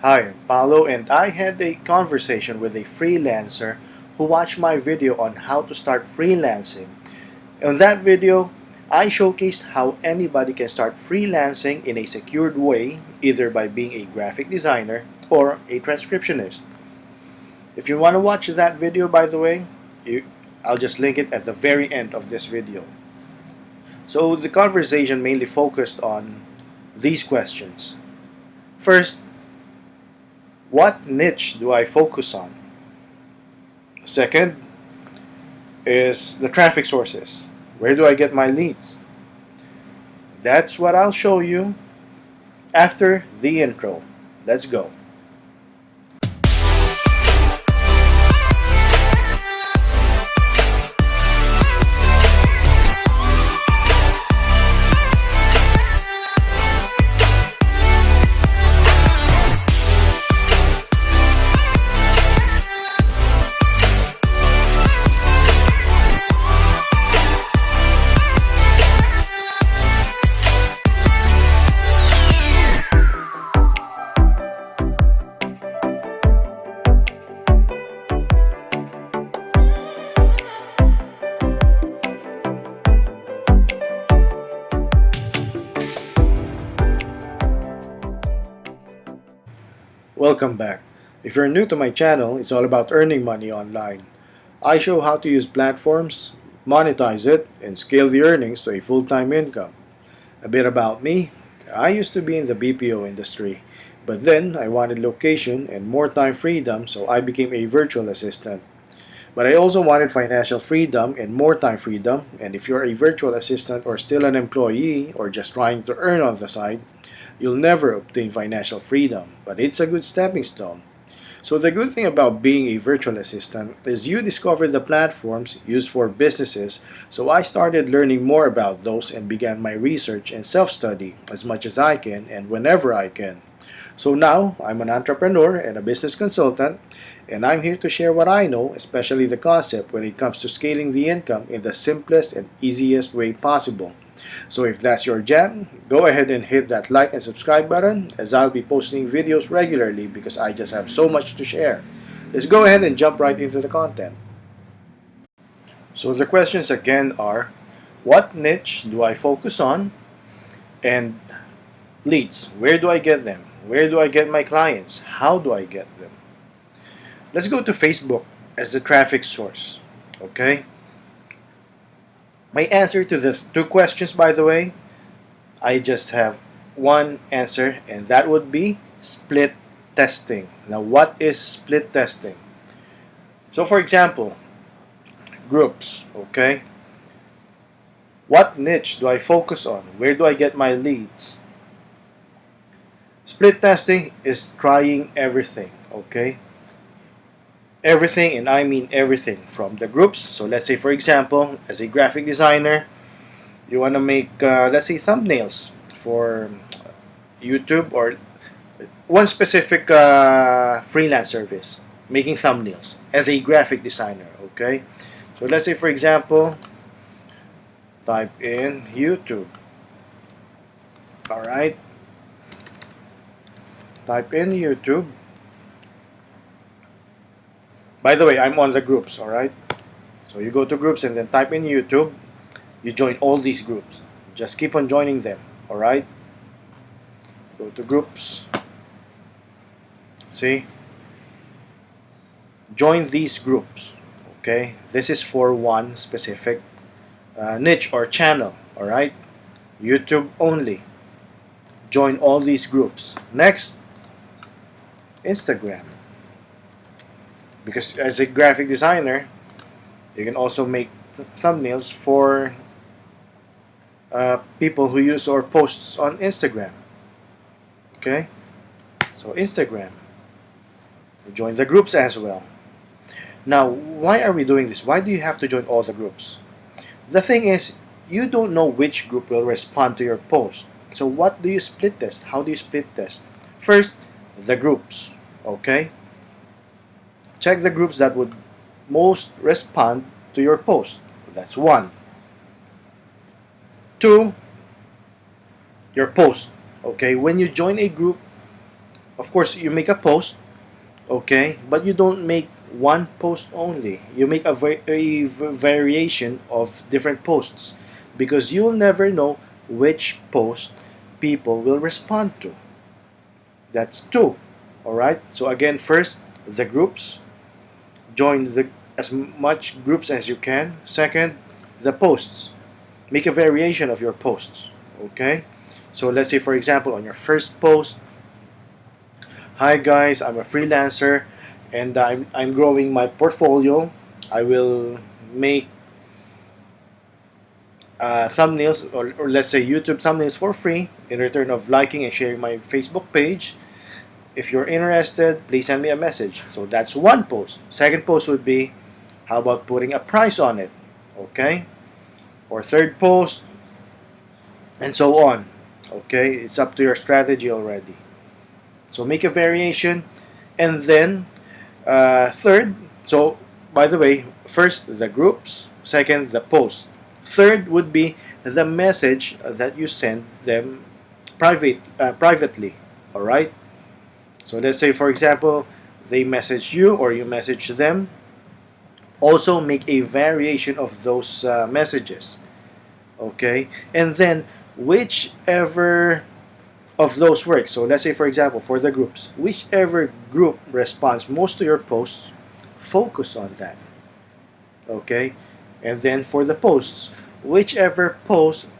Hi, I'm Paulo, and I had a conversation with a freelancer who watched my video on how to start freelancing. In that video, I showcased how anybody can start freelancing in a secured way, either by being a graphic designer or a transcriptionist. If you want to watch that video, by the way, I'll just link it at the very end of this video. So the conversation mainly focused on these questions. First, what niche do I focus on? Second is the traffic sources. Where do I get my leads? That's what I'll show you after the intro. Let's go. Welcome back. If you're new to my channel, it's all about earning money online. I show how to use platforms, monetize it, and scale the earnings to a full-time income. A bit about me. I used to be in the BPO industry, but then I wanted location and more time freedom, so I became a virtual assistant. But I also wanted financial freedom and more time freedom, and if you're a virtual assistant or still an employee or just trying to earn on the side, you'll never obtain financial freedom, but it's a good stepping stone. So the good thing about being a virtual assistant is you discover the platforms used for businesses, so I started learning more about those and began my research and self-study as much as I can and whenever I can. So now, I'm an entrepreneur and a business consultant, and I'm here to share what I know, especially the concept when it comes to scaling the income in the simplest and easiest way possible. So if that's your jam, go ahead and hit that like and subscribe button, as I'll be posting videos regularly because I just have so much to share. Let's go ahead and jump right into the content. So the questions again are, what niche do I focus on? And leads, where do I get them? Where do I get my clients? How do I get them? Let's go to Facebook as the traffic source. Okay? My answer to the two questions, by the way, I just have one answer, and that would be split testing. Now, what is split testing? So, for example, groups, okay? What niche do I focus on? Where do I get my leads? Split testing is trying everything, okay? Everything, and I mean everything from the groups. So let's say, for example, as a graphic designer, you want to make, let's say, thumbnails for YouTube or one specific freelance service, making thumbnails as a graphic designer, okay? So let's say, for example, type in YouTube. All right. Type in YouTube. By the way, I'm on the groups, alright? So you go to groups and then type in YouTube. You join all these groups. Just keep on joining them, alright? Go to groups. See? Join these groups, okay? This is for one specific niche or channel, alright? YouTube only. Join all these groups. Next, Instagram. Because as a graphic designer, you can also make thumbnails for people who use or posts on Instagram. Okay? So Instagram. You join the groups as well. Now, why are we doing this? Why do you have to join all the groups? The thing is, you don't know which group will respond to your post. So what do you split test? How do you split test? First, the groups. Okay? Check the groups that would most respond to your post. That's one. Two, your post. Okay, when you join a group, Of course, you make a post, okay, but you don't make one post only. You make a variation of different posts because you'll never know which post people will respond to. That's two. All right. So again, first the groups. Join the as much groups as you can. Second, the posts. Make a variation of your posts. Okay. So let's say, for example, on your first post, hi guys, I'm a freelancer and I'm growing my portfolio. I will make thumbnails or let's say YouTube thumbnails for free in return of liking and sharing my Facebook page. If you're interested, please send me a message. So that's one post. Second post would be, how about putting a price on it? Okay? Or third post, and so on. Okay? It's up to your strategy already. So make a variation. And then, third, so by the way, first the groups, second the post. Third would be the message that you send them privately. All right? So let's say, for example, they message you or you message them. Also make a variation of those messages. Okay? And then whichever of those works. So let's say, for example, for the groups, whichever group responds most to your posts, focus on that. Okay? And then for the posts, whichever post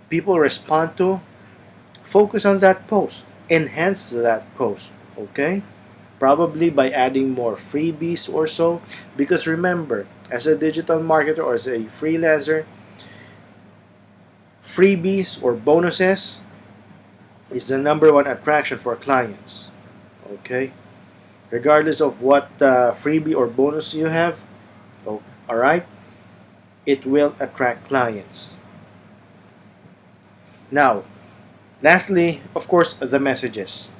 people respond to, focus on that post. Enhance that post. Okay? Probably by adding more freebies or so. Because remember, as a digital marketer or as a freelancer, freebies or bonuses is the number one attraction for clients. Okay? Regardless of what freebie or bonus you have, alright, it will attract clients. Now, lastly, of course, the messages.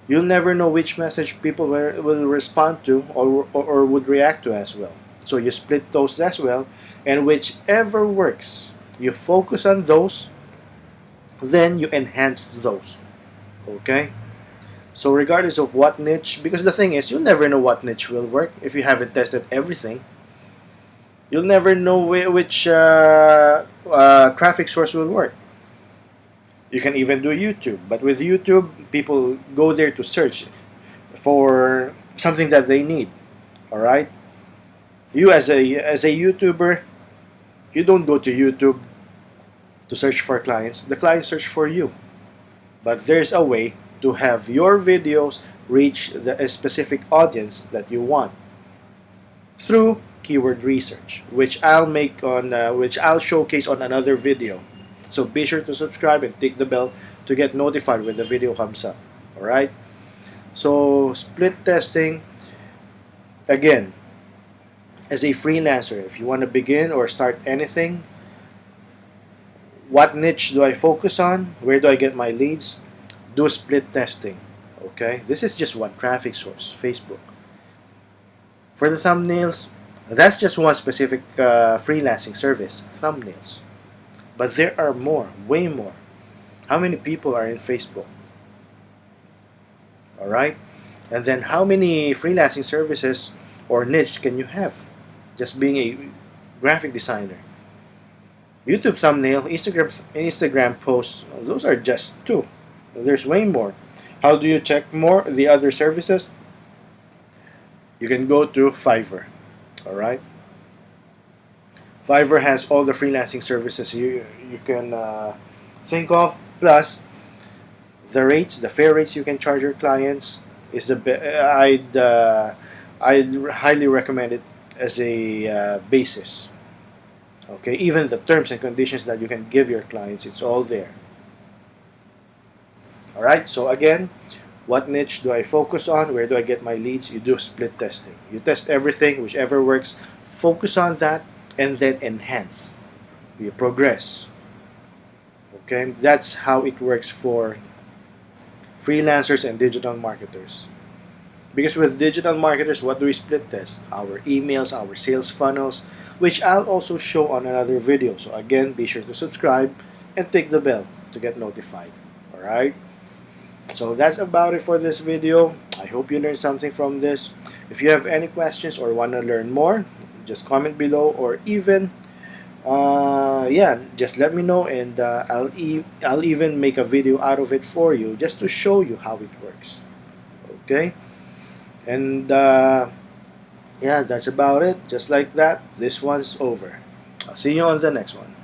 You'll never know which message people will respond to or would react to as well. So you split those as well, and whichever works, you focus on those, then you enhance those. Okay? So regardless of what niche, because the thing is, you'll never know what niche will work if you haven't tested everything. You'll never know which traffic source will work. You can even do YouTube, but with YouTube, people go there to search for something that they need. All right. You as a YouTuber, you don't go to YouTube to search for clients. The clients search for you. But there's a way to have your videos reach a specific audience that you want through keyword research, which I'll showcase on another video. So be sure to subscribe and tick the bell to get notified when the video comes up. Alright? So split testing, again, as a freelancer, if you want to begin or start anything, what niche do I focus on? Where do I get my leads? Do split testing. Okay? This is just one traffic source, Facebook. For the thumbnails, that's just one specific freelancing service, thumbnails. But there are more, way more. How many people are in Facebook? Alright? And then how many freelancing services or niche can you have? Just being a graphic designer. YouTube thumbnail, Instagram posts, those are just two. There's way more. How do you check more the other services? You can go to Fiverr. Alright? Fiverr has all the freelancing services you can think of, plus the rates, the fair rates you can charge your clients is I'd highly recommend it as a basis. Okay, even the terms and conditions that you can give your clients, it's all there. All right. So again, what niche do I focus on? Where do I get my leads? You do split testing. You test everything, whichever works. Focus on that, and then enhance. You progress. Okay, that's how it works for freelancers and digital marketers. Because with digital marketers, what do we split test? Our emails, our sales funnels, which I'll also show on another video. So again, be sure to subscribe and click the bell to get notified. Alright? So that's about it for this video. I hope you learned something from this. If you have any questions or want to learn more, just comment below, or even yeah, just let me know, and I'll even make a video out of it for you, just to show you how it works. Okay, and yeah, that's about it. Just like that, this one's over. I'll see you on the next one.